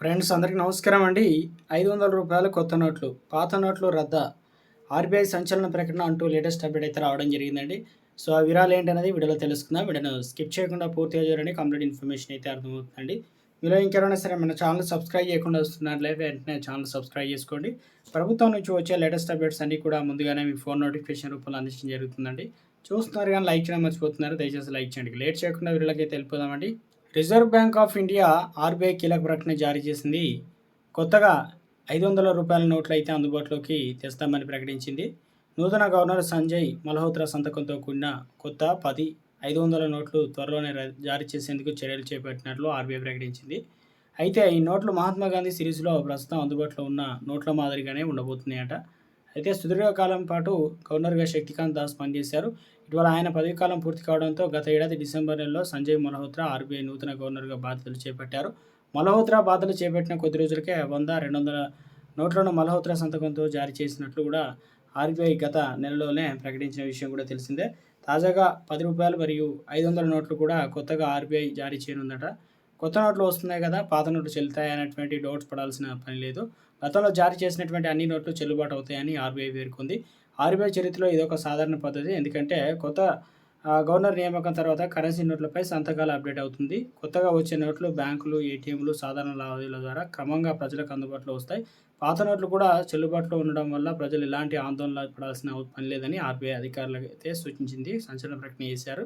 Friends అందరికీ నమస్కారం అండి. రూ. 500 కొత్త నోట్లు, పాత నోట్లు రద్దా, ఆర్‌బీఐ సంచలన ప్రకటన అంటూ లేటెస్ట్ అప్డేట్ అయితే రావడం జరిగిందండి. సో, ఆ వివరాలు ఏంటనేది వీడియోలో తెలుసుకుందాం. వీడియోను స్కిప్ చేయకుండా పూర్తిగా చూడండి. కంప్లీట్ ఇన్ఫర్మేషన్ అయితే అర్థమవుతుందండి. మీలో ఇంకెవరైనా సరే మన ఛానల్ సబ్స్క్రైబ్ చేయకుండా వస్తున్నట్లయితే వెంటనే ఛానల్ సబ్స్క్రైబ్ చేసుకోండి. ప్రభుత్వం నుంచి వచ్చే లేటెస్ట్ అప్డేట్స్ అన్నీ కూడా ముందుగానే మీ ఫోన్ నోటిఫికేషన్ రూపంలో అందించడం జరుగుతుందండి. చూస్తున్నారు కానీ లైక్ చేయడం మర్చిపోతున్నారు. దయచేసి లైక్ చేయండి. లేట్ చేయకుండా వీడియోలోకి అయితే వెళ్ళిపోదామండి. Reserve Bank of India RBI కీలక ప్రకటన జారీ చేసింది. కొత్తగా రూ. 500 నోట్లు అయితే అందుబాటులోకి తెస్తామని ప్రకటించింది. నూతన గవర్నర్ సంజయ్ మల్హోత్రా సంతకంతో కూడిన కొత్త 10, 500 నోట్లు త్వరలోనే జారీ చేసేందుకు చర్యలు చేపట్టినట్లు ఆర్‌బీఐ ప్రకటించింది. అయితే ఈ నోట్లు మహాత్మా గాంధీ సిరీస్‌లో ప్రస్తుతం అందుబాటులో ఉన్న నోట్ల మాదిరిగానే ఉండబోతున్నాయట. అయితే సుదీర్ఘకాలం పాటు గవర్నర్‌గా శక్తికాంత్ దాస్ పనిచేశారు. ఇటీవల ఆయన పదవీకాలం పూర్తి కావడంతో గత ఏడాది డిసెంబర్ నెలలో సంజయ్ మల్హోత్రా ఆర్‌బీఐ నూతన గవర్నర్‌గా బాధ్యతలు చేపట్టారు. మల్హోత్రా బాధ్యతలు చేపట్టిన కొద్ది రోజులకే 100, 200 నోట్లను మల్హోత్రా సంతకంతో జారీ చేసినట్లు కూడా ఆర్‌బీఐ గత నెలలోనే ప్రకటించిన విషయం కూడా తెలిసిందే. తాజాగా రూ. 10 మరియు 500 నోట్లు కూడా కొత్తగా ఆర్‌బీఐ జారీ చేయనుందట. కొత్త నోట్లు వస్తున్నాయి కదా, పాత నోట్లు చెల్లుతాయి అనేటువంటి డౌట్స్ పడాల్సిన పని లేదు. గతంలో జారీ చేసినటువంటి అన్ని నోట్లు చెల్లుబాటు అవుతాయని ఆర్‌బీఐ పేర్కొంది. ఆర్‌బీఐ చరిత్రలో ఇదొక సాధారణ పద్ధతి. ఎందుకంటే కొత్త గవర్నర్ నియామకం తర్వాత కరెన్సీ నోట్లపై సంతకాలు అప్డేట్ అవుతుంది. కొత్తగా వచ్చే నోట్లు బ్యాంకులు, ఏటీఎంలు, సాధారణ లావాదేవీల ద్వారా క్రమంగా ప్రజలకు అందుబాటులో వస్తాయి. పాత నోట్లు కూడా చెల్లుబాటులో ఉండడం వల్ల ప్రజలు ఎలాంటి ఆందోళన పడాల్సిన పని లేదని ఆర్‌బీఐ అధికారులకైతే సూచించింది. సంచలన ప్రకటన చేశారు.